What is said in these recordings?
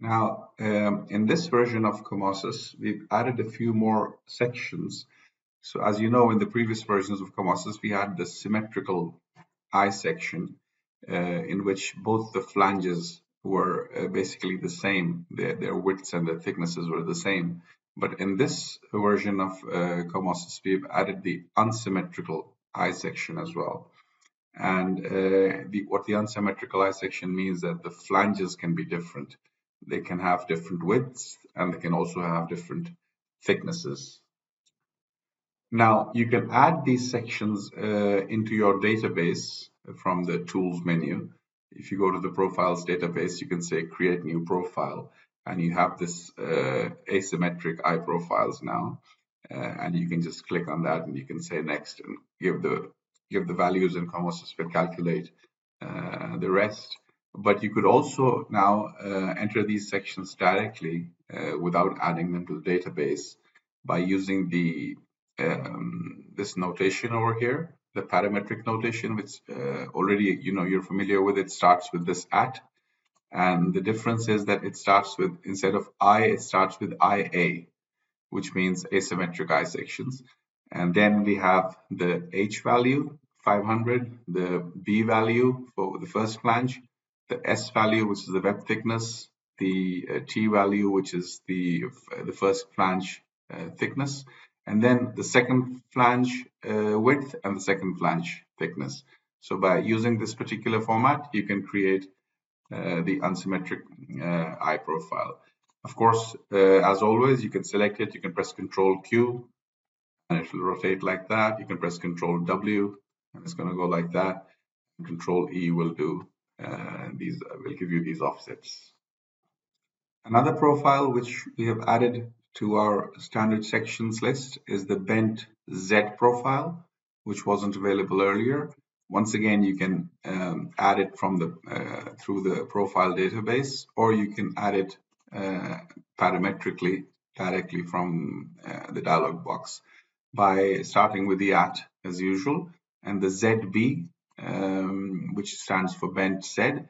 Now, in this version of Comosys, we've added a few more sections. So as you know, in the previous versions of Comosys, we had the symmetrical I section, in which both the flanges were basically the same. Their widths and their thicknesses were the same. But in this version of Comosys, we've added the unsymmetrical I section as well. And what the unsymmetrical I section means that the flanges can be different. They can have different widths and they can also have different thicknesses. Now, you can add these sections into your database from the Tools menu. If you go to the Profiles database, you can say Create New Profile, and you have this asymmetric I profiles now. And you can just click on that and you can say Next and give the values, and Comosys will calculate the rest. But you could also now enter these sections directly without adding them to the database by using this notation over here, the parametric notation, which already you're familiar with. It starts with this at, and the difference is that it starts with, instead of I, it starts with IA, which means asymmetric I sections. And then we have the H value, 500, the B value for the first flange, the S value, which is the web thickness, the T value, which is the first flange thickness, and then the second flange width and the second flange thickness. So by using this particular format, you can create the unsymmetric I profile. Of course, as always, you can select it, you can press Control Q, and it will rotate like that. You can press Control W, and it's going to go like that. Control E will do will give you these offsets. Another profile which we have added to our standard sections list is the bent Z profile, which wasn't available earlier. Once again, you can add it from through the profile database, or you can add it parametrically directly from the dialog box by starting with the at as usual, and the ZB, which stands for bent Z.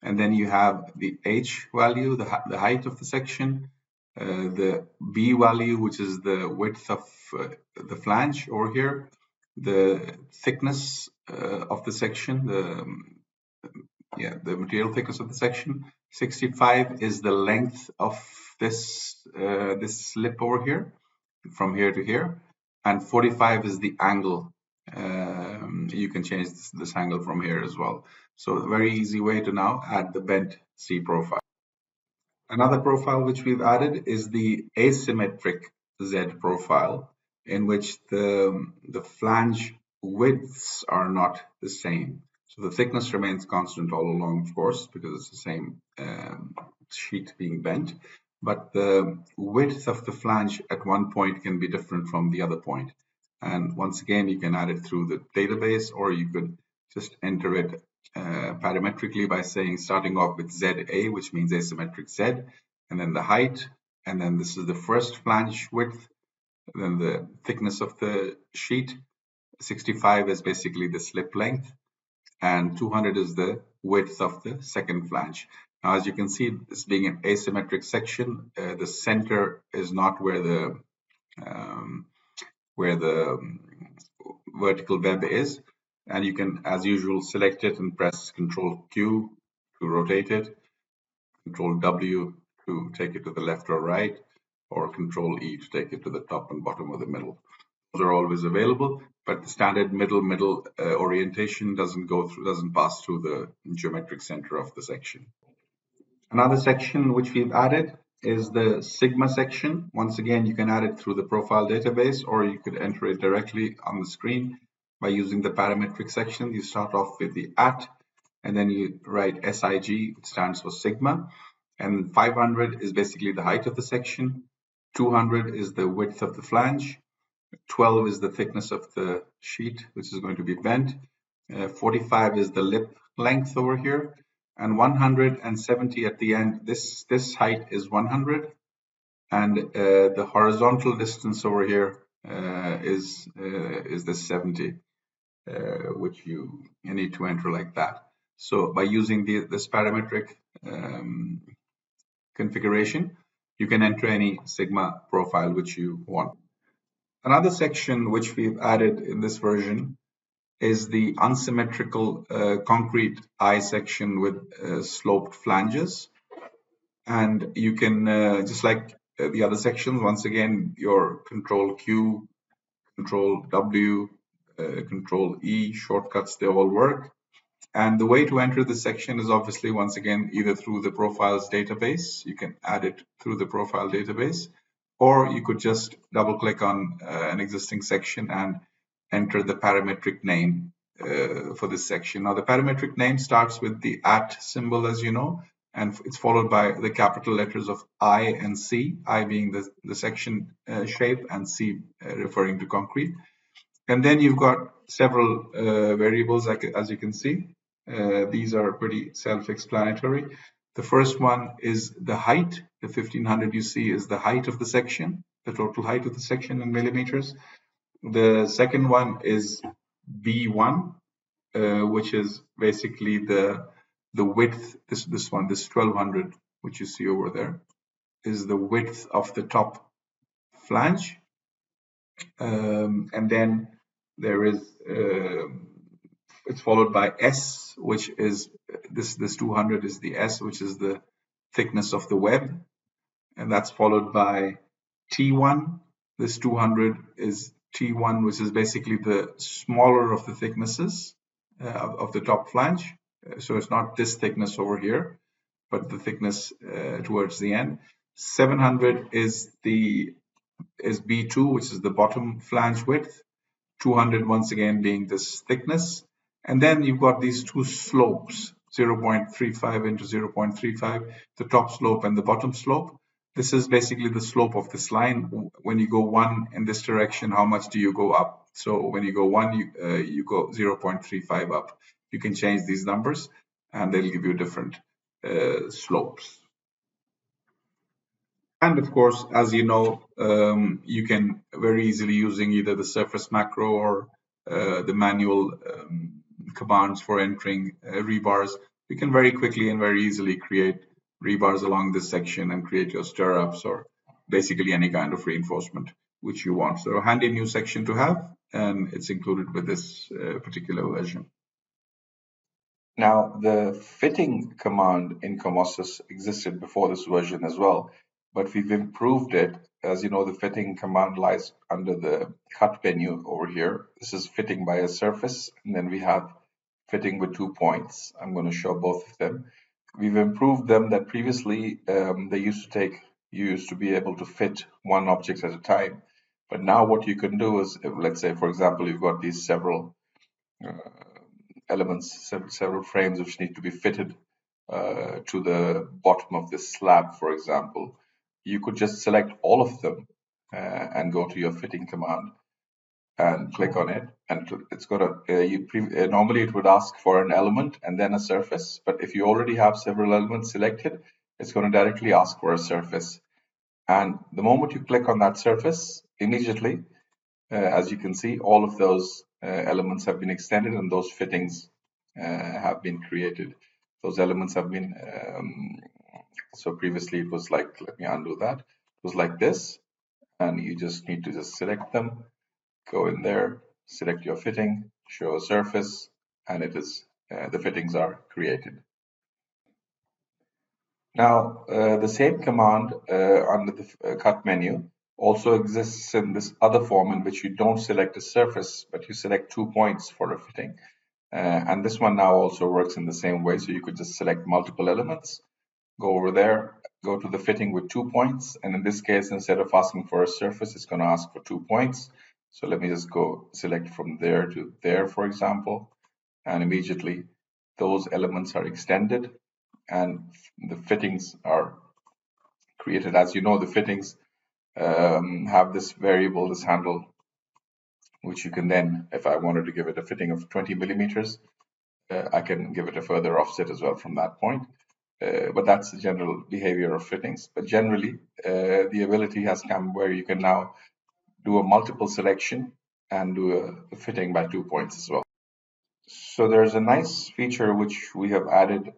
And then you have the H value, the height of the section, the B value, which is the width of the flange over here, the thickness of the section, the material thickness of the section. 65 is the length of this slip over here, from here to here, and 45 is the angle. You can change this angle from here as well. So a very easy way to now add the bent Z profile. Another profile which we've added is the asymmetric Z profile, in which the flange widths are not the same. So the thickness remains constant all along, of course, because it's the same sheet being bent, but the width of the flange at one point can be different from the other point. And once again, you can add it through the database, or you could just enter it parametrically by saying, starting off with ZA, which means asymmetric Z, and then the height, and then this is the first flange width, then the thickness of the sheet. 65 is basically the slip length, and 200 is the width of the second flange. Now, as you can see, this being an asymmetric section, the center is not where the vertical web is, and you can, as usual, select it and press Control Q to rotate it, Control W to take it to the left or right, or Control E to take it to the top and bottom or the middle. Those are always available, but the standard middle orientation doesn't pass through the geometric center of the section. Another section which we've added is the sigma section. Once again, you can add it through the profile database, or you could enter it directly on the screen by using the parametric section. You start off with the at, and then you write SIG, it stands for sigma, and 500 is basically the height of the section, 200 is the width of the flange, 12 is the thickness of the sheet, which is going to be bent, 45 is the lip length over here, and 170 at the end. This height is 100, and the horizontal distance over here is this 70, which you need to enter like that. So by using this parametric configuration, you can enter any sigma profile which you want. Another section which we've added in this version is the unsymmetrical concrete I section with sloped flanges. And you can, just like the other sections, once again, your Control Q, Control W, Control E shortcuts, they all work. And the way to enter this section is obviously, once again, either through the profiles database, you can add it through the profile database, or you could just double click on an existing section and enter the parametric name for this section. Now, the parametric name starts with the @ symbol, as you know, and it's followed by the capital letters of I and C, I being the section shape and C referring to concrete. And then you've got several variables, as you can see. These are pretty self-explanatory. The first one is the height. The 1500 you see is the height of the section, the total height of the section in millimeters. The second one is B1, which is basically the width. This one, this 1200, which you see over there, is the width of the top flange. And then there is it's followed by S, which is this 200 is the S, which is the thickness of the web, and that's followed by T1. This 200 is T1, which is basically the smaller of the thicknesses of the top flange. So it's not this thickness over here, but the thickness towards the end. 700 is B2, which is the bottom flange width. 200 once again being this thickness. And then you've got these two slopes, 0.35 into 0.35, the top slope and the bottom slope. This is basically the slope of this line. When you go 1 in this direction, how much do you go up? So when you go 1, you go 0.35 up. You can change these numbers and they'll give you different slopes. And of course, as you know, you can very easily, using either the surface macro or the manual commands for entering rebars, you can very quickly and very easily create rebars along this section and create your stirrups or basically any kind of reinforcement which you want. So a handy new section to have, and it's included with this particular version. Now, the fitting command in Comosys existed before this version as well, but we've improved it. As you know, the fitting command lies under the cut menu over here. This is fitting by a surface, and then we have fitting with 2 points. I'm going to show both of them. We've improved them. That previously you used to be able to fit one object at a time, but now what you can do is, let's say, for example, you've got these several elements, several frames which need to be fitted to the bottom of this slab, for example. You could just select all of them and go to your fitting command and click on it, and it's gonna normally it would ask for an element and then a surface, but if you already have several elements selected, it's going to directly ask for a surface. And the moment you click on that surface, immediately, as you can see, all of those elements have been extended and those fittings have been created. Those elements have been, so previously it was like, let me undo that. It was like this, and you just need to just select them, go in there, select your fitting, show a surface, and it is, the fittings are created. Now, the same command under the cut menu also exists in this other form in which you don't select a surface, but you select 2 points for a fitting. And this one now also works in the same way. So you could just select multiple elements, go over there, go to the fitting with 2 points. And in this case, instead of asking for a surface, it's going to ask for 2 points. So let me just go select from there to there, for example. And immediately those elements are extended and the fittings are created. As you know, the fittings have this variable, this handle, which you can then, if I wanted to give it a fitting of 20 millimeters, I can give it a further offset as well from that point. But that's the general behavior of fittings. But generally, the ability has come where you can now do a multiple selection and do a fitting by 2 points as well. So there's a nice feature which we have added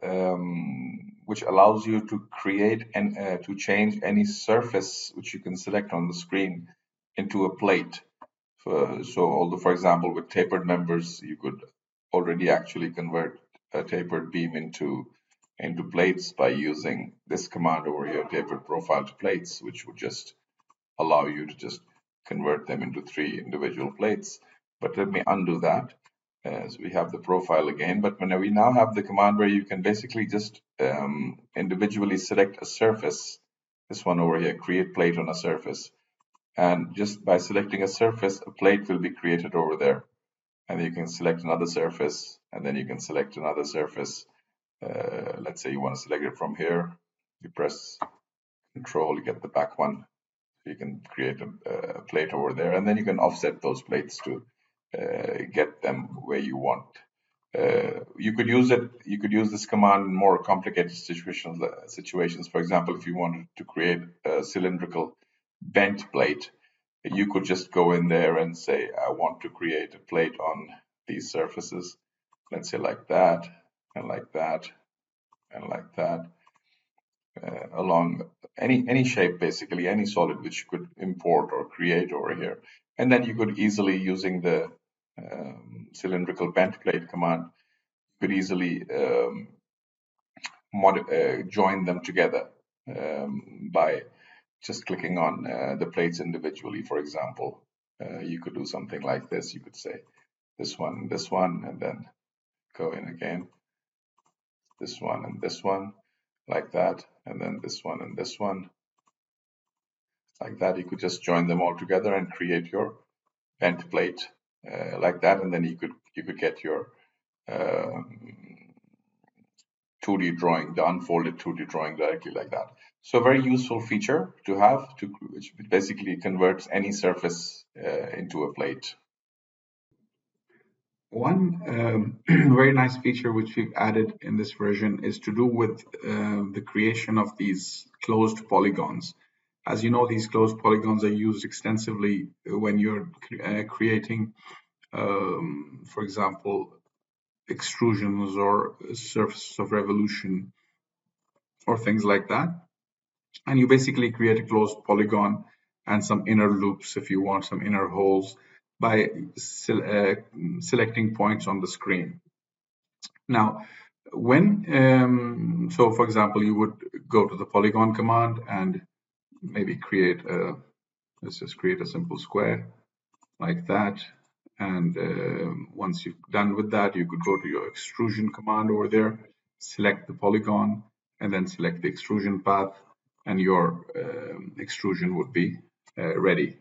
which allows you to create and to change any surface which you can select on the screen into a plate. So although, for example, with tapered members, you could already actually convert a tapered beam into plates by using this command over here, tapered profile to plates, which would just allow you to just convert them into 3 individual plates. But let me undo that. So we have the profile again, but when we now have the command where you can basically just individually select a surface, this one over here, create plate on a surface. And just by selecting a surface, a plate will be created over there. And you can select another surface, and then you can select another surface. Let's say you want to select it from here. You press Control, you get the back one. You can create a plate over there, and then you can offset those plates to get them where you want. You could use it. You could use this command in more complicated situations. For example, if you wanted to create a cylindrical bent plate, you could just go in there and say, I want to create a plate on these surfaces. Let's say like that, and like that, and like that. Along any shape, basically any solid which you could import or create over here, and then you could easily, using the cylindrical bent plate command, you could easily join them together by just clicking on the plates individually. For example, you could do something like this. You could say this one, and then go in again, this one and this one, like that, and then this one and this one, like that. You could just join them all together and create your bent plate like that, and then you could get your 2D drawing, the unfolded 2D drawing directly like that. So a very useful feature to have, which basically converts any surface into a plate. One very nice feature which we've added in this version is to do with the creation of these closed polygons. As you know, these closed polygons are used extensively when you're creating, for example, extrusions or surface of revolution or things like that. And you basically create a closed polygon and some inner loops if you want some inner holes by selecting points on the screen. Now, when, so for example, you would go to the polygon command and maybe create let's just create a simple square like that. And once you've done with that, you could go to your extrusion command over there, select the polygon, and then select the extrusion path, and your extrusion would be ready.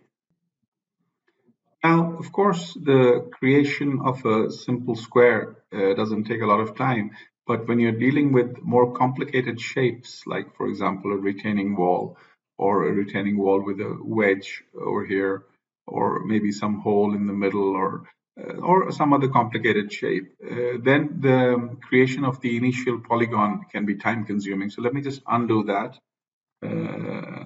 Now, of course, the creation of a simple square doesn't take a lot of time, but when you're dealing with more complicated shapes, like, for example, a retaining wall or a retaining wall with a wedge over here, or maybe some hole in the middle, or some other complicated shape, then the creation of the initial polygon can be time consuming. So let me just undo that,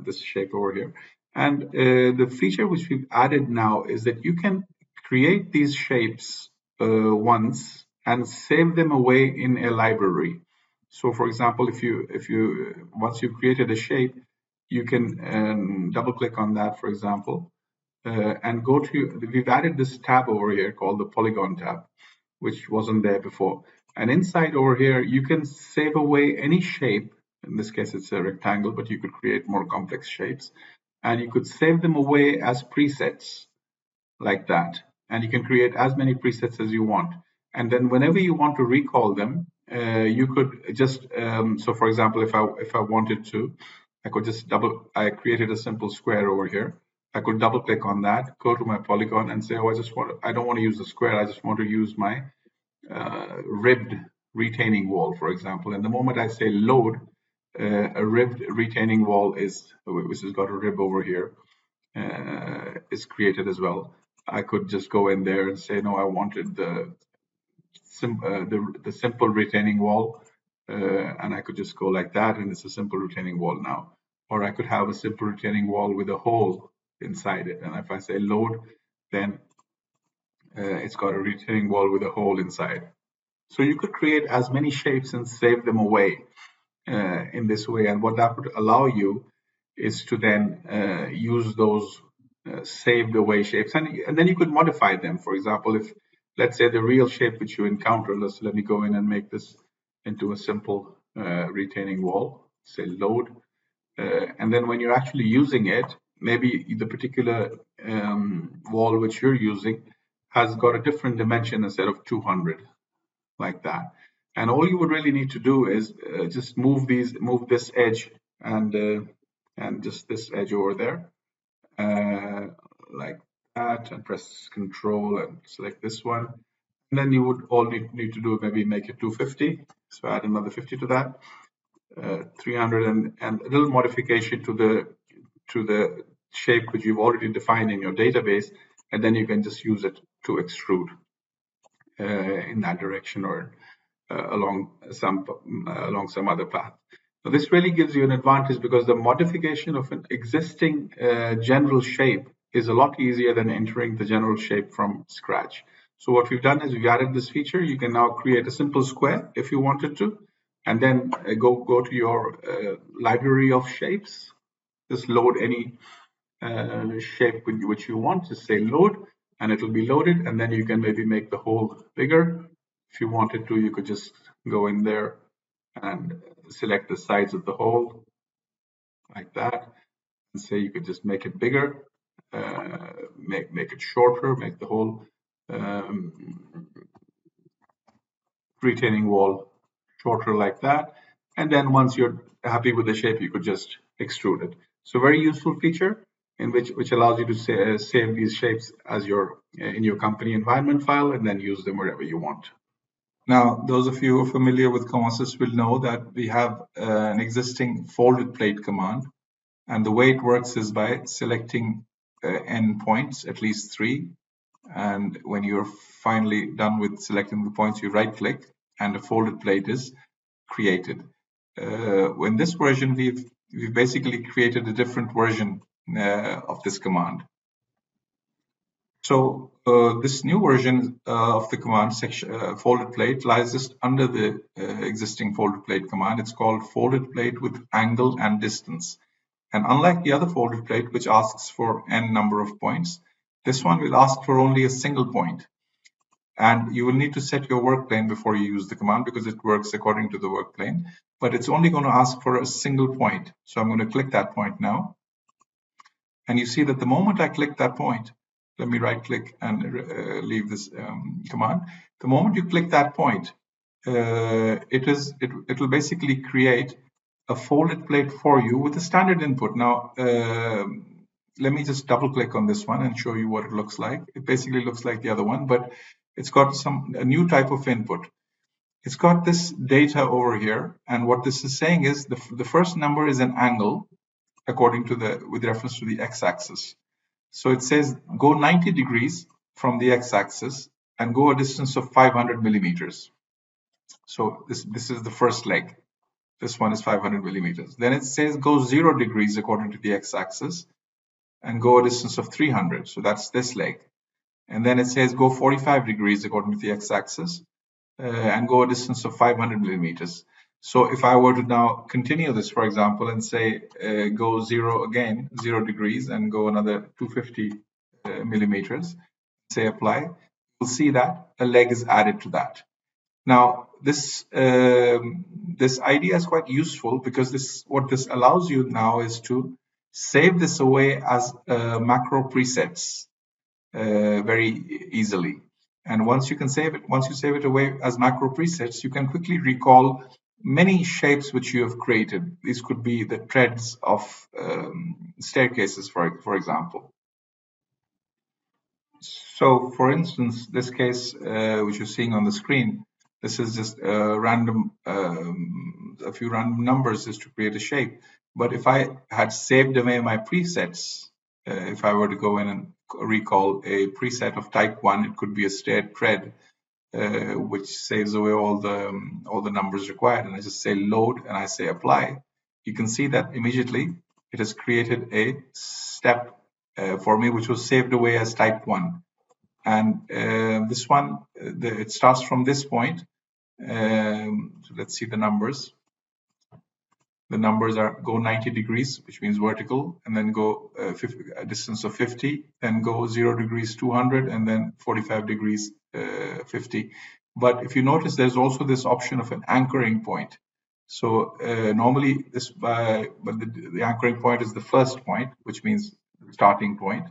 this shape over here. And the feature which we've added now is that you can create these shapes once and save them away in a library. So for example, if you once you've created a shape, you can double click on that, for example, and go to, we've added this tab over here called the polygon tab, which wasn't there before. And inside over here, you can save away any shape. In this case, it's a rectangle, but you could create more complex shapes. And you could save them away as presets like that. And you can create as many presets as you want. And then whenever you want to recall them, you could just, so for example, if I wanted to, I could just I created a simple square over here. I could double click on that, go to my polygon and say, oh, I don't want to use the square. I just want to use my ribbed retaining wall, for example. And the moment I say load, a ribbed retaining wall which has got a rib over here, is created as well. I could just go in there and say, no, I wanted the simple retaining wall, and I could just go like that, and it's a simple retaining wall now. Or I could have a simple retaining wall with a hole inside it, and if I say load, then it's got a retaining wall with a hole inside. So you could create as many shapes and save them away. in this way. And what that would allow you is to then use those saved away shapes, and then you could modify them. For example, if let's say the real shape which you encounter, let me go in and make this into a simple retaining wall, say load, and then when you're actually using it, maybe the particular wall which you're using has got a different dimension instead of 200, like that. And all you would really need to do is just move this edge and just this edge over there, like that, and press Control and select this one. And then you would all need to do maybe make it 250. So add another 50 to that, 300, and a little modification to the shape which you've already defined in your database, and then you can just use it to extrude in that direction, or along some other path. So this really gives you an advantage, because the modification of an existing general shape is a lot easier than entering the general shape from scratch. So what we've done is we've added this feature. You can now create a simple square if you wanted to, and then go to your library of shapes. Just load any shape which you want. Just say load, and it will be loaded, and then you can maybe make the hole bigger. If you wanted to, you could just go in there and select the sides of the hole like that, and say you could just make it bigger, make it shorter, make the whole retaining wall shorter like that. And then once you're happy with the shape, you could just extrude it. So very useful feature in which allows you to save these shapes as in your company environment file, and then use them wherever you want. Now, those of you who are familiar with Comosys will know that we have an existing folded plate command, and the way it works is by selecting endpoints, at least 3, and when you're finally done with selecting the points, you right click and a folded plate is created. In this version, we've basically created a different version of this command. So this new version of the command section, folded plate, lies just under the existing folded plate command. It's called folded plate with angle and distance. And unlike the other folded plate, which asks for n number of points, this one will ask for only a single point. And you will need to set your work plane before you use the command, because it works according to the work plane. But it's only going to ask for a single point. So I'm going to click that point now. And you see that the moment I click that point, let me right click and leave this command. The moment you click that point, it will basically create a folded plate for you with a standard input. Now, let me just double click on this one and show you what it looks like. It basically looks like the other one, but it's got a new type of input. It's got this data over here, and what this is saying is the first number is an angle according to with reference to the x-axis. So it says go 90 degrees from the x-axis and go a distance of 500 millimeters. So this is the first leg. This one is 500 millimeters. Then it says go 0 degrees according to the x-axis and go a distance of 300. So that's this leg. And then it says go 45 degrees according to the x-axis and go a distance of 500 millimeters. So if I were to now continue this, for example, and say go 0 degrees, and go another 250 millimeters, say apply, you'll see that a leg is added to that. Now, this idea is quite useful, because what this allows you now is to save this away as macro presets very easily. And once you save it away as macro presets, you can quickly recall many shapes which you have created. These could be the treads of staircases, for example. So, for instance, this case which you're seeing on the screen, this is just a few random numbers just to create a shape. But if I had saved away my presets, if I were to go in and recall a preset of type 1, it could be a stair tread, which saves away all the numbers required, and I just say load and I say apply. You can see that immediately it has created a step for me, which was saved away as type 1. And this one, it starts from this point. So let's see the numbers. the numbers go 90 degrees, which means vertical, and then go a distance of 50, then go 0 degrees 200, and then 45 degrees 50. But if you notice, there's also this option of an anchoring point. So normally but the anchoring point is the first point, which means the starting point,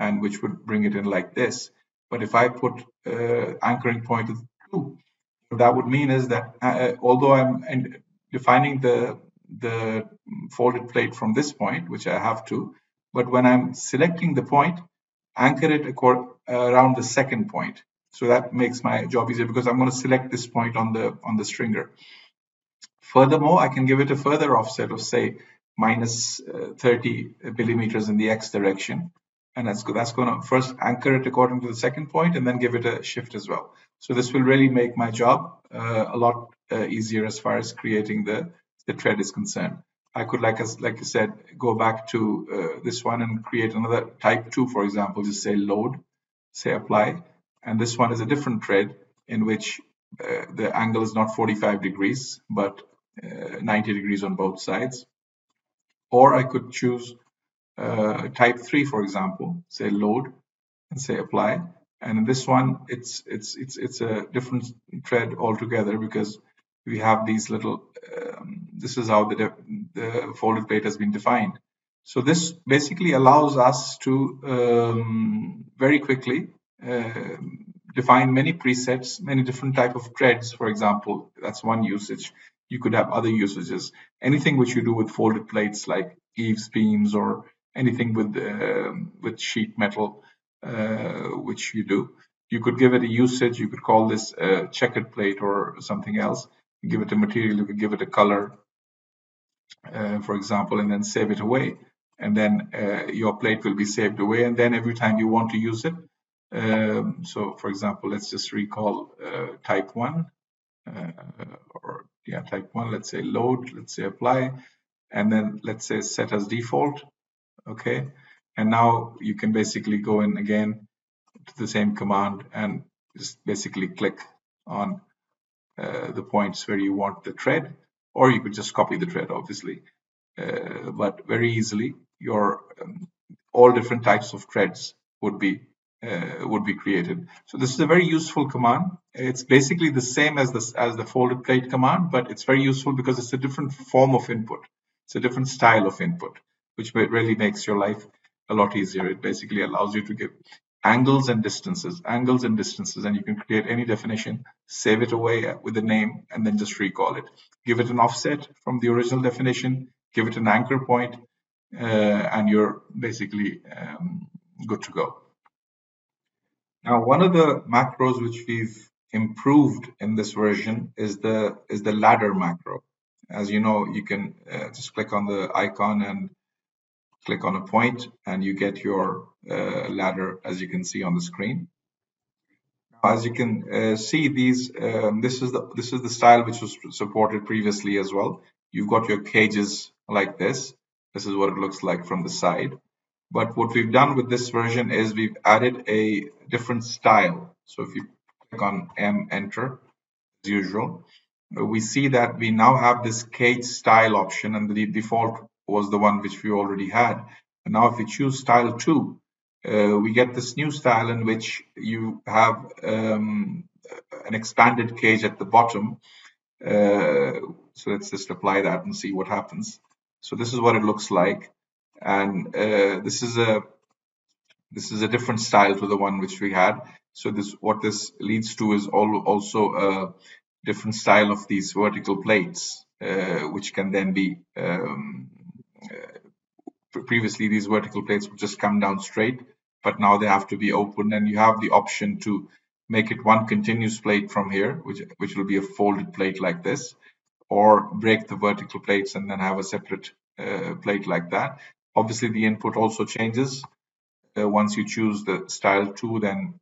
and which would bring it in like this. But if I put anchoring point is 2, what that would mean is that although I'm defining the folded plate from this point, which I have to, but when I'm selecting the point, anchor it around the second point. So that makes my job easier because I'm going to select this point on the stringer. Furthermore, I can give it a further offset of say minus 30 millimeters in the X direction. And that's going to first anchor it according to the second point and then give it a shift as well. So this will really make my job a lot easier as far as creating the tread is concerned. I could, like I said, go back to this one and create another type 2, for example, just say load, say apply. And this one is a different tread in which the angle is not 45 degrees, but 90 degrees on both sides. Or I could choose type 3, for example, say load and say apply. And in this one, it's a different tread altogether because we have these little, this is how the folded plate has been defined. So this basically allows us to very quickly define many presets, many different type of treads, for example. That's one usage. You could have other usages. Anything which you do with folded plates like eaves, beams, or anything with sheet metal, which you do. You could give it a usage. You could call this a checkered plate or something else. You give it a material. You could give it a color, for example, and then save it away. And then your plate will be saved away. And then every time you want to use it, so for example, let's just recall type 1 type 1, let's say load, let's say apply, and then let's say set as default. Okay, and now you can basically go in again to the same command and just basically click on the points where you want the tread, or you could just copy the tread, obviously. But very easily, your all different types of treads would be created. So this is a very useful command. It's basically the same as the folded plate command, but it's very useful because it's a different form of input. It's a different style of input, which really makes your life a lot easier. It basically allows you to give angles and distances, and you can create any definition, save it away with a name, and then just recall it. Give it an offset from the original definition, give it an anchor point, and you're basically good to go. Now, one of the macros which we've improved in this version is the ladder macro. As you know, you can just click on the icon and click on a point, and you get your ladder, as you can see on the screen. As you can see, this is the style which was supported previously as well. You've got your cages like this. This is what it looks like from the side. But what we've done with this version is we've added a different style. So if you click on M, enter, as usual, we see that we now have this cage style option, and the default was the one which we already had. And now if we choose style 2, we get this new style in which you have an expanded cage at the bottom. So let's just apply that and see what happens. So this is what it looks like. And this is a different style to the one which we had. So what this leads to is also a different style of these vertical plates, which can then be previously these vertical plates would just come down straight, but now they have to be open, and you have the option to make it one continuous plate from here, which will be a folded plate like this, or break the vertical plates and then have a separate plate like that. Obviously, the input also changes. Once you choose the style 2, then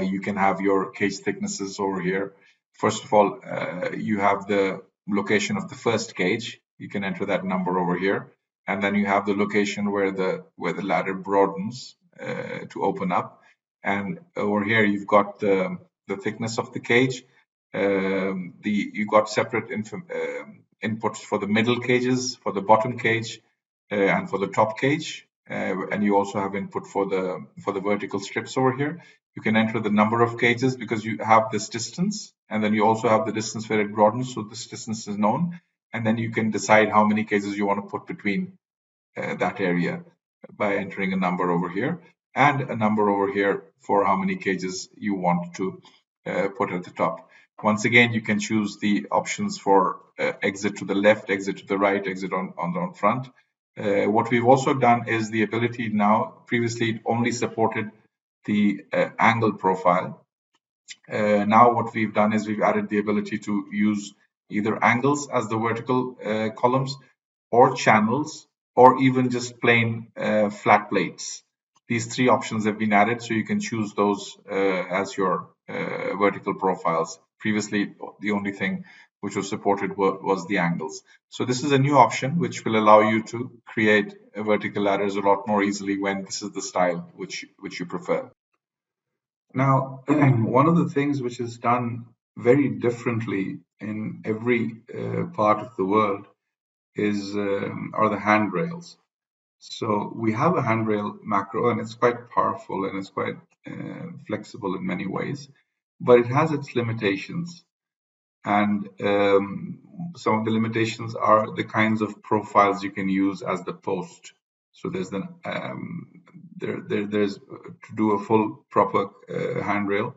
you can have your cage thicknesses over here. First of all, you have the location of the first cage. You can enter that number over here, and then you have the location where the ladder broadens to open up. And over here, you've got the thickness of the cage. You got separate inputs for the middle cages, for the bottom cage, and for the top cage. And you also have input for the vertical strips over here. You can enter the number of cages because you have this distance, and then you also have the distance where it broadens, so this distance is known. And then you can decide how many cages you want to put between that area by entering a number over here and a number over here for how many cages you want to put at the top. Once again, you can choose the options for exit to the left, exit to the right, exit on the front. What we've also done is the ability now, previously it only supported the angle profile. Now what we've done is we've added the ability to use either angles as the vertical columns, or channels, or even just plain flat plates. These three options have been added, so you can choose those as your vertical profiles. Previously, the only thing which was supported was the angles. So this is a new option which will allow you to create vertical ladders a lot more easily when this is the style which you prefer. Now, one of the things which is done very differently in every part of the world are the handrails. So we have a handrail macro, and it's quite powerful and it's quite flexible in many ways, but it has its limitations. And some of the limitations are the kinds of profiles you can use as the post. So there's there's to do a full proper handrail,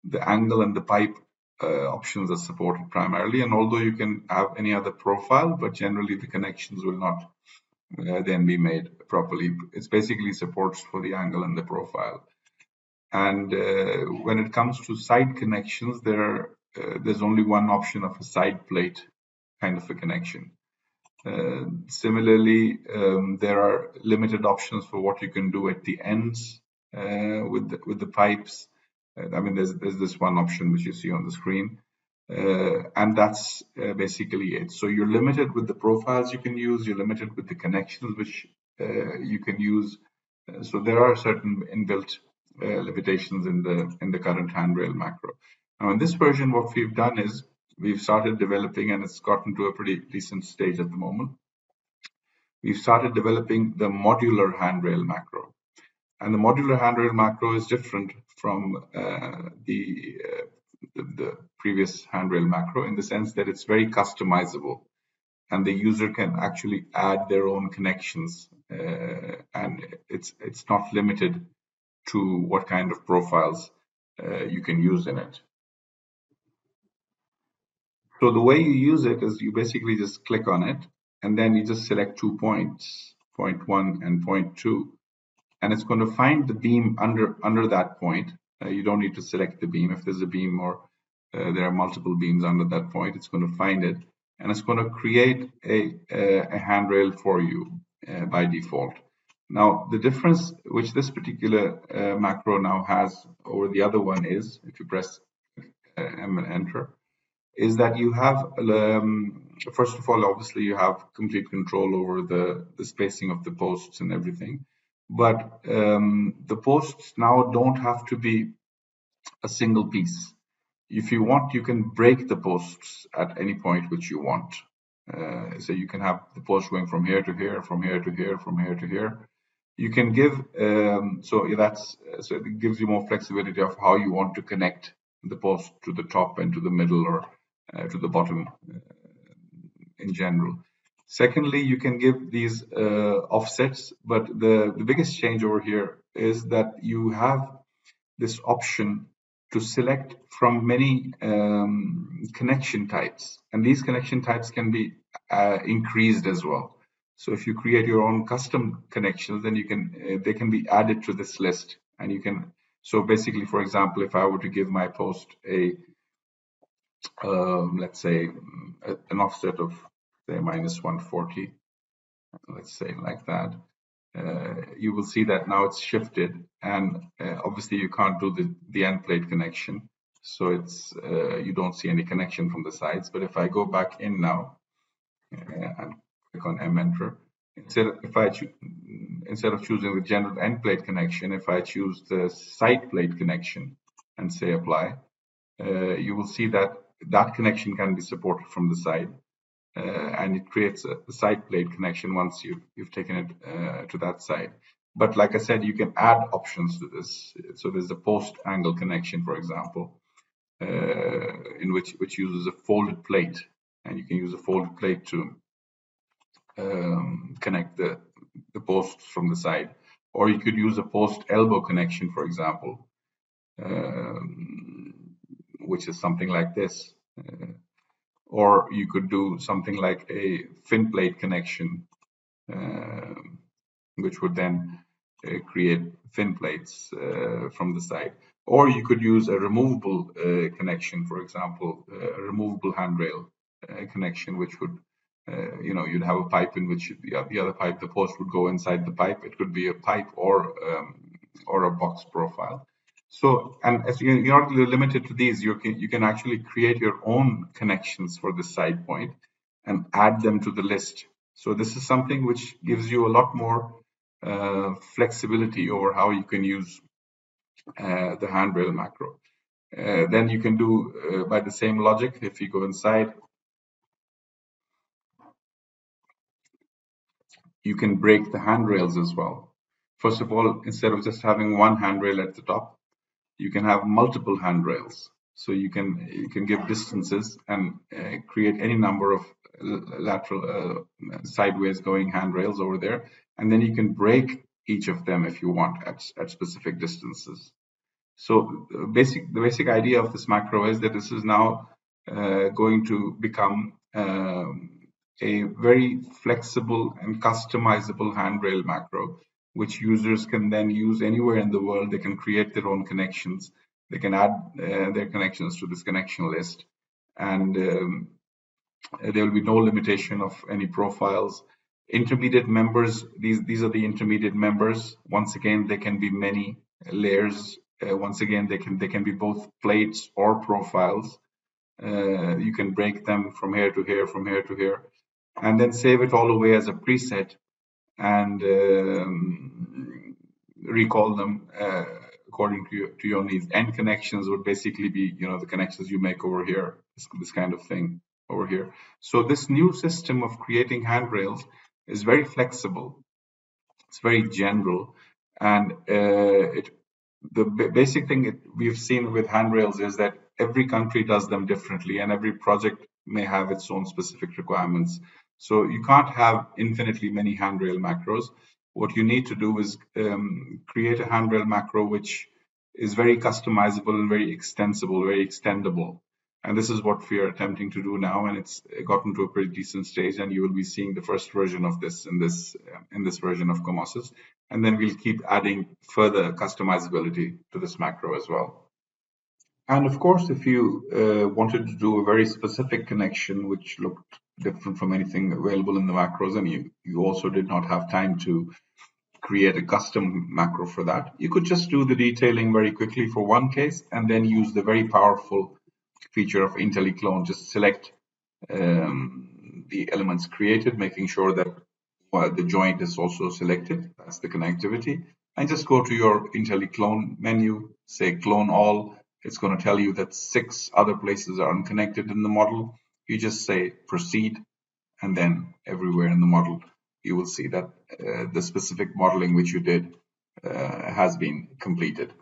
the angle and the pipe options are supported primarily. And although you can have any other profile, but generally the connections will not then be made properly. It's basically supports for the angle and the profile. And when it comes to side connections, there's only one option of a side plate kind of a connection. Similarly, there are limited options for what you can do at the ends with the pipes. I mean, there's this one option which you see on the screen, and that's basically it. So you're limited with the profiles you can use. You're limited with the connections which you can use. So there are certain inbuilt limitations in the current handrail macro. Now, in this version, what we've done is we've started developing, and it's gotten to a pretty decent stage at the moment. We've started developing the modular handrail macro. And the modular handrail macro is different from the previous handrail macro in the sense that it's very customizable, and the user can actually add their own connections, and it's not limited to what kind of profiles you can use in it. So the way you use it is you basically just click on it, and then you just select 2 points, point 1 and point 2, and it's going to find the beam under that point. You don't need to select the beam. If there's a beam or there are multiple beams under that point, it's going to find it, and it's going to create a handrail for you by default. Now, the difference which this particular macro now has over the other one is, if you press M and enter, is that you have, first of all, obviously you have complete control over the spacing of the posts and everything. But the posts now don't have to be a single piece. If you want, you can break the posts at any point which you want. So you can have the post going from here to here, from here to here, from here to here. You can give, so it gives you more flexibility of how you want to connect the post to the top and to the middle, or to the bottom in general. Secondly, you can give these offsets, but the biggest change over here is that you have this option to select from many connection types, and these connection types can be increased as well. So if you create your own custom connections, then you can they can be added to this list, and you can. So basically, for example, if I were to give my post a let's say an offset of say -140, let's say like that, you will see that now it's shifted, and obviously you can't do the end plate connection, so it's you don't see any connection from the sides. But if I go back in now and click on M enter, instead of choosing the general end plate connection, if I choose the side plate connection and say apply, you will see that connection can be supported from the side. and it creates a side plate connection once you've taken it to that side. But like I said, you can add options to this. So there's a post angle connection, for example, in which uses a folded plate, and you can use a folded plate to connect the posts from the side. Or you could use a post elbow connection, for example, which is something like this. Or you could do something like a fin plate connection, which would then create fin plates from the side. Or you could use a removable connection, for example, a removable handrail connection, which would, you'd have a pipe in which the other pipe, the post would go inside the pipe. It could be a pipe or a box profile. So, and as you're not limited to these, you can actually create your own connections for this side point and add them to the list. So this is something which gives you a lot more flexibility over how you can use the handrail macro. Then you can do by the same logic. If you go inside, you can break the handrails as well. First of all, instead of just having one handrail at the top, you can have multiple handrails. So you can give distances and create any number of lateral sideways going handrails over there, and then you can break each of them if you want at specific distances. So the basic idea of this macro is that this is now going to become a very flexible and customizable handrail macro, which users can then use anywhere in the world. They can create their own connections. They can add their connections to this connection list, and there will be no limitation of any profiles. Intermediate members, these are the intermediate members. Once again, there can be many layers. Once again, they can be both plates or profiles. You can break them from here to here, from here to here, and then save it all away as a preset and recall them according to your needs. End connections would basically be, the connections you make over here, this kind of thing over here. So this new system of creating handrails is very flexible. It's very general, and the basic thing we've seen with handrails is that every country does them differently, and every project may have its own specific requirements. So you can't have infinitely many handrail macros. What you need to do is create a handrail macro which is very customizable and very extensible, very extendable. And this is what we are attempting to do now, and it's gotten to a pretty decent stage. And you will be seeing the first version of this in this version of Comosys, and then we'll keep adding further customizability to this macro as well. And of course, if you wanted to do a very specific connection which looked different from anything available in the macros, and you also did not have time to create a custom macro for that, you could just do the detailing very quickly for one case and then use the very powerful feature of IntelliClone. Just select the elements created, making sure that the joint is also selected. That's the connectivity. And just go to your IntelliClone menu, say clone all. It's going to tell you that 6 other places are unconnected in the model. You just say proceed, and then everywhere in the model you will see that the specific modeling which you did has been completed.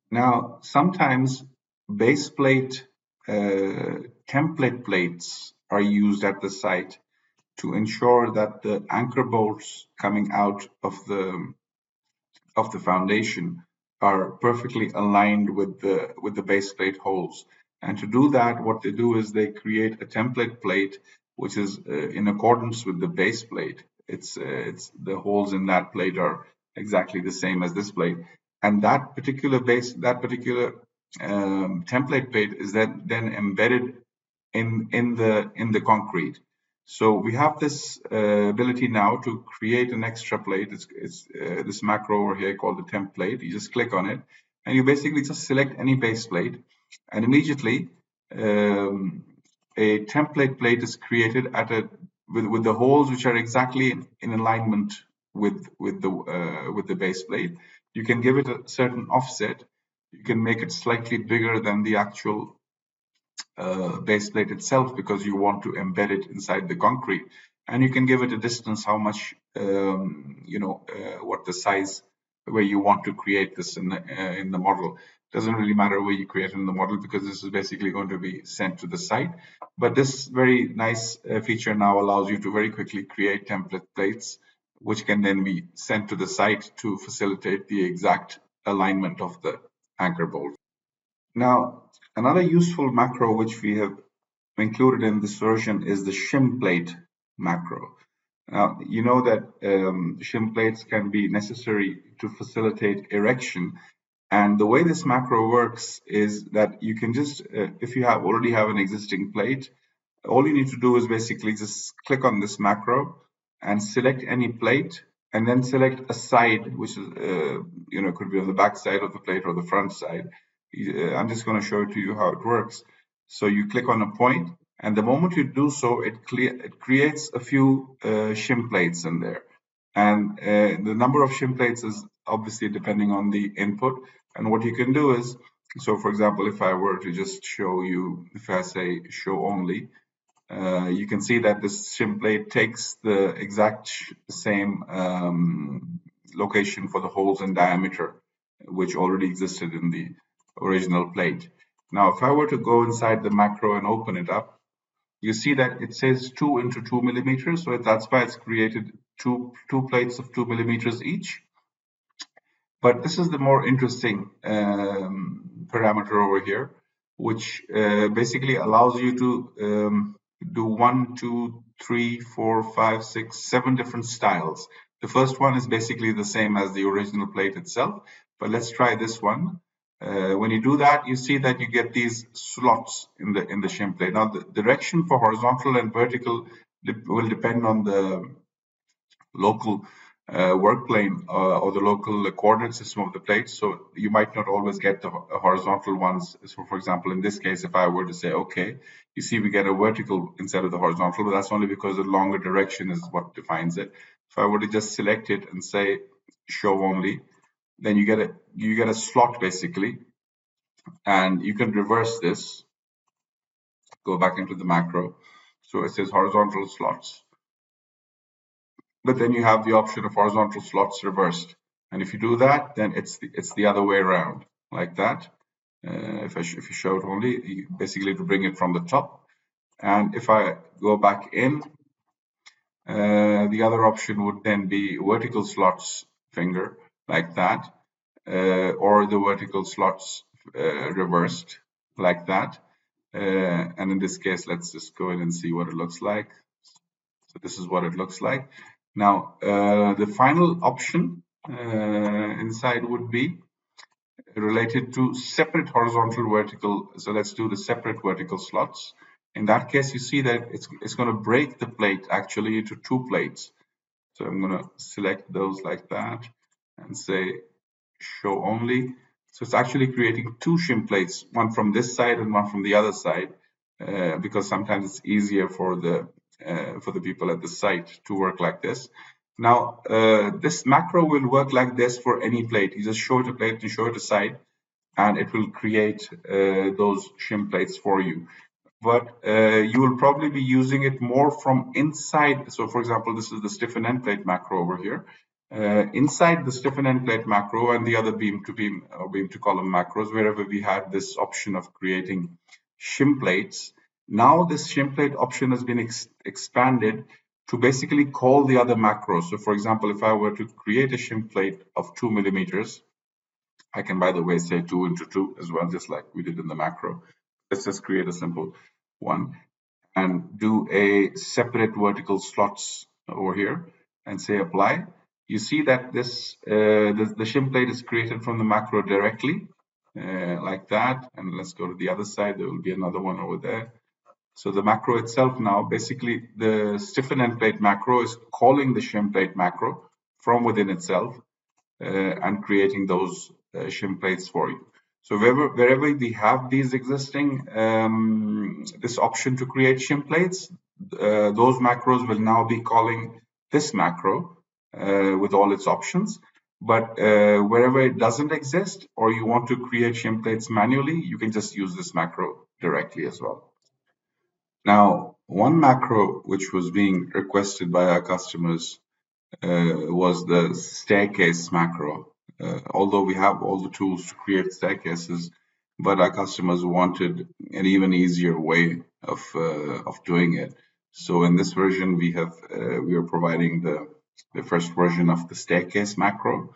Now, sometimes base plate template plates are used at the site to ensure that the anchor bolts coming out of the foundation are perfectly aligned with the base plate holes. And to do that, what they do is they create a template plate which is in accordance with the base plate. It's the holes in that plate are exactly the same as this plate, and that particular template plate is then embedded in the concrete. So we have this ability now to create an extra plate. It's this macro over here called the template. You just click on it, and you basically just select any base plate, and immediately a template plate is created with the holes which are exactly in alignment with the base plate. You can give it a certain offset. You can make it slightly bigger than the actual base plate itself because you want to embed it inside the concrete, and you can give it a distance, how much what the size where you want to create this in the model. Doesn't really matter where you create in the model because this is basically going to be sent to the site. But this very nice feature now allows you to very quickly create template plates, which can then be sent to the site to facilitate the exact alignment of the anchor bolt. Now, another useful macro which we have included in this version is the shim plate macro. Now, you know that shim plates can be necessary to facilitate erection. And the way this macro works is that you can just, if you already have an existing plate, all you need to do is basically just click on this macro and select any plate, and then select a side, which is, could be on the back side of the plate or the front side. I'm just going to show it to you how it works. So you click on a point, and the moment you do so, it creates a few shim plates in there. And the number of shim plates is obviously depending on the input. And what you can do is, so for example, if I were to just show you, if I say show only, you can see that this shim plate takes the exact same location for the holes in diameter, which already existed in the original plate. Now, if I were to go inside the macro and open it up, you see that it says 2 into 2 millimeters. So that's why it's created two plates of 2 millimeters each. But this is the more interesting parameter over here, which basically allows you to do 1, 2, 3, 4, 5, 6, 7 different styles. The first one is basically the same as the original plate itself, but let's try this one. When you do that, you see that you get these slots in the shim plate. Now, the direction for horizontal and vertical will depend on the local work plane or the local coordinate system of the plate. So you might not always get the horizontal ones. So for example, in this case, if I were to say, okay, you see we get a vertical instead of the horizontal, but that's only because the longer direction is what defines it. If I were to just select it and say show only, then you get a slot basically, and you can reverse this, go back into the macro. So it says horizontal slots. But then you have the option of horizontal slots reversed. And if you do that, then it's the other way around, like that. If you show it only, basically to bring it from the top. And if I go back in, the other option would then be vertical slots finger, like that, or the vertical slots reversed, like that. And in this case, let's just go in and see what it looks like. So this is what it looks like. Now, the final option inside would be related to separate horizontal vertical. So let's do the separate vertical slots. In that case, you see that it's going to break the plate actually into 2 plates. So I'm going to select those like that and say show only. So it's actually creating 2 shim plates, one from this side and one from the other side, because sometimes it's easier for the people at the site to work like this. Now, this macro will work like this for any plate. You just show it a plate, you show it a side, and it will create those shim plates for you. But you will probably be using it more from inside. So for example, this is the stiffen end plate macro over here. Inside the stiffen end plate macro and the other beam to beam or beam to column macros, wherever we had this option of creating shim plates, now this shim plate option has been expanded to basically call the other macros. So for example, if I were to create a shim plate of 2 millimeters, I can, by the way, say 2 into 2 as well, just like we did in the macro. Let's just create a simple one and do a separate vertical slots over here and say apply. You see that this the shim plate is created from the macro directly, like that. And let's go to the other side. There will be another one over there. So the macro itself now, basically the stiffen end plate macro is calling the shim plate macro from within itself and creating those shim plates for you. So wherever we have these existing, this option to create shim plates, those macros will now be calling this macro with all its options. But wherever it doesn't exist or you want to create shim plates manually, you can just use this macro directly as well. Now, one macro which was being requested by our customers was the staircase macro. Although we have all the tools to create staircases, but our customers wanted an even easier way of doing it. So in this version, we are providing the first version of the staircase macro,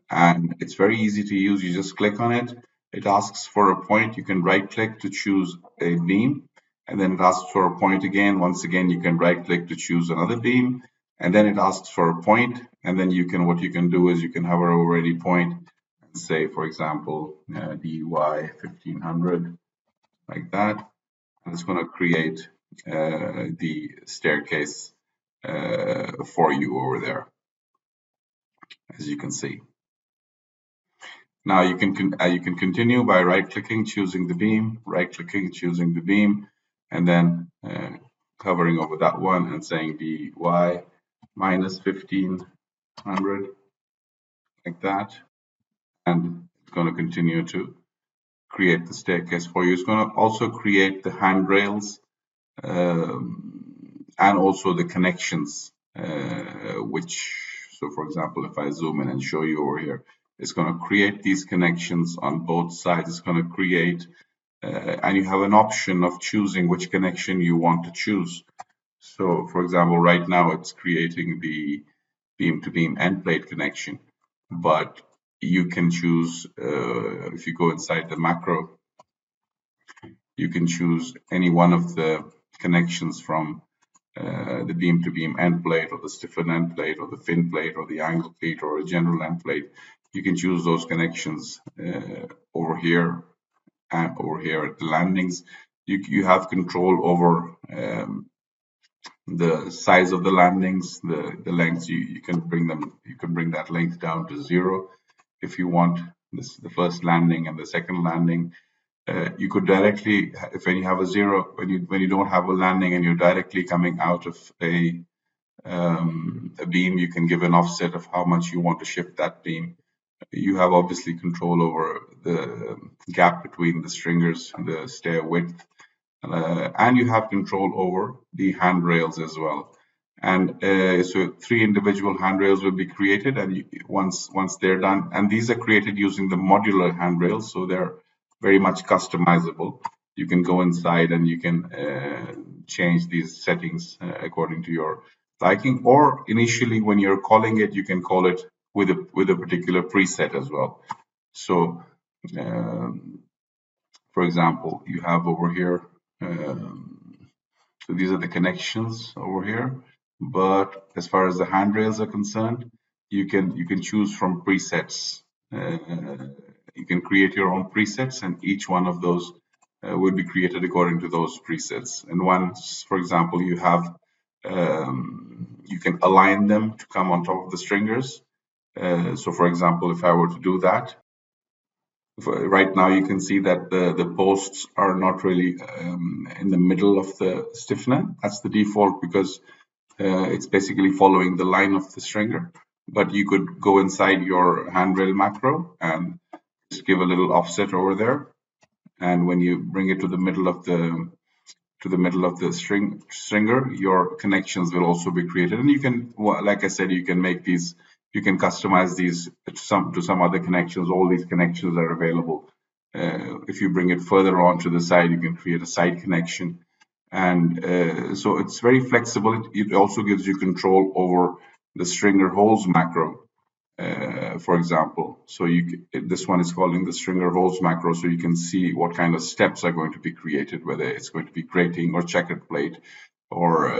and it's very easy to use. You just click on it. It asks for a point. You can right click to choose a beam, and then it asks for a point again. Once again, you can right click to choose another beam, and then it asks for a point, and then what you can do is you can hover over any point and say, for example, dy 1500, like that, and it's going to create the staircase for you over there, as you can see. Now you can continue by right-clicking, choosing the beam, right-clicking, choosing the beam, and then hovering over that one and saying dy minus 1500, like that, and it's going to continue to create the staircase for you. It's going to also create the handrails and also the connections, so for example, if I zoom in and show you over here, it's going to create these connections on both sides. It's going to create, and you have an option of choosing which connection you want to choose. So for example, right now it's creating the beam-to-beam end plate connection, but you can choose, if you go inside the macro, you can choose any one of the connections from the beam-to-beam end plate, or the stiffened end plate, or the fin plate, or the angle plate, or a general end plate. You can choose those connections over here and over here at the landings. You have control over the size of the landings, the lengths. You can bring that length down to 0 if you want. This is the first landing and the second landing. You could directly, if you have a 0, when you don't have a landing and you're directly coming out of a beam, you can give an offset of how much you want to shift that beam. You have obviously control over the gap between the stringers and the stair width, and you have control over the handrails as well. And so 3 individual handrails will be created, and once they're done, and these are created using the modular handrails, so they're very much customizable. You can go inside and you can change these settings according to your liking, or initially when you're calling it, you can call it with a particular preset as well. So for example, you have over here, so these are the connections over here, but as far as the handrails are concerned, you can choose from presets. You can create your own presets, and each one of those will be created according to those presets. And once, for example, you can align them to come on top of the stringers. So for example, if I were to do that, right now you can see that the posts are not really in the middle of the stiffener. That's the default, because it's basically following the line of the stringer. But you could go inside your handrail macro and just give a little offset over there, and when you bring it to the middle of the stringer, your connections will also be created. And you can, like I said, you can make these, you can customize these to some other connections. All these connections are available. If you bring it further on to the side, you can create a side connection. And so it's very flexible. It also gives you control over the stringer holes macro, for example. So this one is calling the stringer holes macro, so you can see what kind of steps are going to be created, whether it's going to be grating or checkered plate, or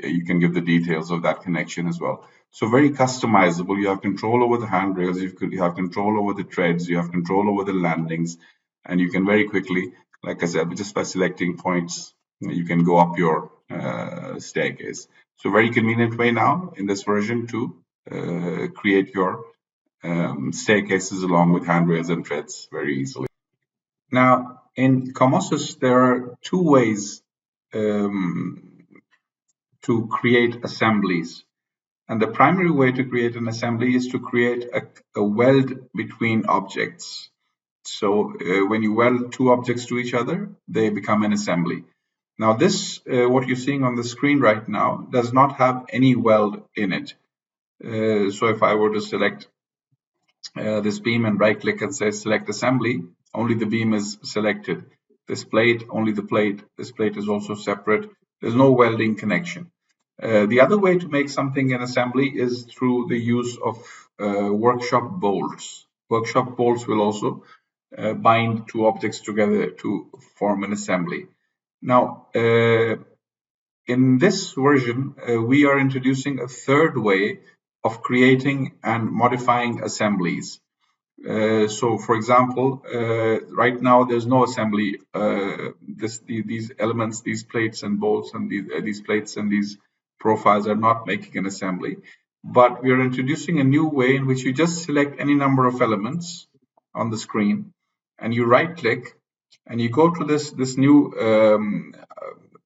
you can give the details of that connection as well. So very customizable. You have control over the handrails, you have control over the treads, you have control over the landings, and you can very quickly, like I said, just by selecting points, you can go up your staircase. So very convenient way now in this version to create your staircases along with handrails and treads very easily. Now, in Comosys, there are 2 ways to create assemblies. And the primary way to create an assembly is to create a weld between objects. So when you weld two objects to each other, they become an assembly. Now this, what you're seeing on the screen right now, does not have any weld in it. So if I were to select this beam and right click and say select assembly, only the beam is selected. This plate, only the plate. This plate is also separate. There's no welding connection. The other way to make something an assembly is through the use of workshop bolts. Workshop bolts will also bind two objects together to form an assembly. Now, in this version, we are introducing a third way of creating and modifying assemblies. So, for example, right now there's no assembly. These elements, these plates and bolts, and these plates and these profiles are not making an assembly. But we are introducing a new way in which you just select any number of elements on the screen, and you right-click, and you go to this new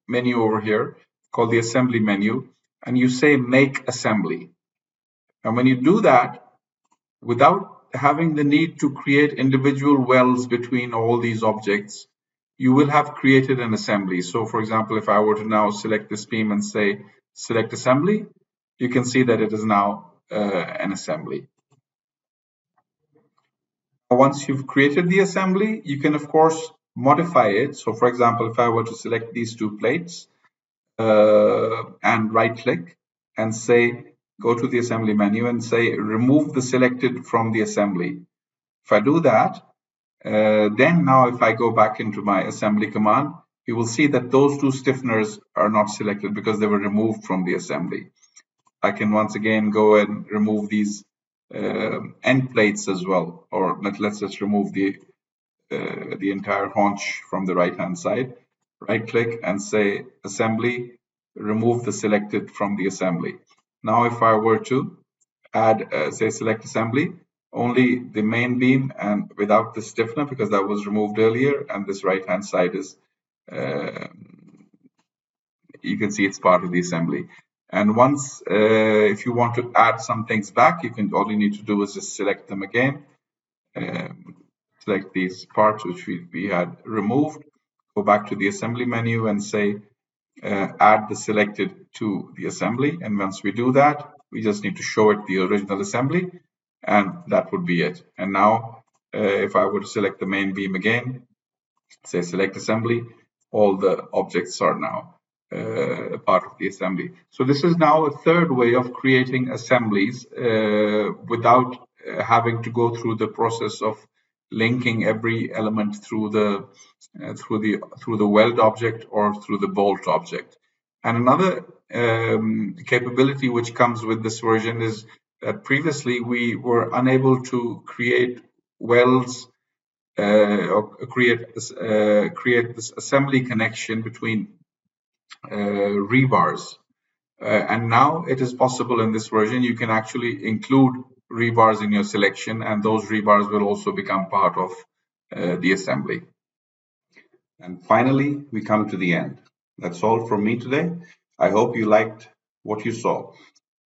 menu over here called the assembly menu, and you say Make Assembly. And when you do that, without having the need to create individual welds between all these objects, you will have created an assembly. So for example, if I were to now select this beam and say select assembly, you can see that it is now an assembly. Once you've created the assembly, you can of course modify it. So for example, if I were to select these two plates and right click and say go to the assembly menu and say remove the selected from the assembly. If I do that, then now if I go back into my assembly command, you will see that those two stiffeners are not selected because they were removed from the assembly. I can once again go and remove these end plates as well, or let's just remove the entire haunch from the right hand side. Right click and say assembly, remove the selected from the assembly. Now if I were to add say select assembly, only the main beam and without the stiffener because that was removed earlier, and this right hand side is you can see it's part of the assembly. And once if you want to add some things back, all you need to do is just select them again, select these parts which we had removed, go back to the assembly menu and say add the selected to the assembly. And once we do that, we just need to show it the original assembly, and that would be it. And now if I were to select the main beam again, say select assembly, all the objects are now part of the assembly. So this is now a third way of creating assemblies without having to go through the process of linking every element through the weld object or through the bolt object. And another capability which comes with this version is that previously we were unable to create welds or create this assembly connection between rebars. And now it is possible in this version. You can actually include rebars in your selection, and those rebars will also become part of the assembly. And finally, we come to the end. That's all from me today. I hope you liked what you saw.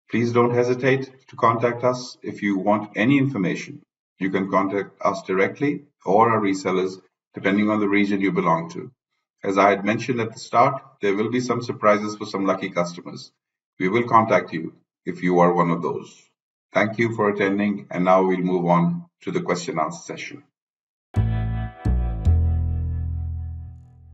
Please don't hesitate to contact us if you want any information. You can contact us directly or our resellers, depending on the region you belong to. As I had mentioned at the start, there will be some surprises for some lucky customers. We will contact you if you are one of those. Thank you for attending, and now we'll move on to the question and answer session.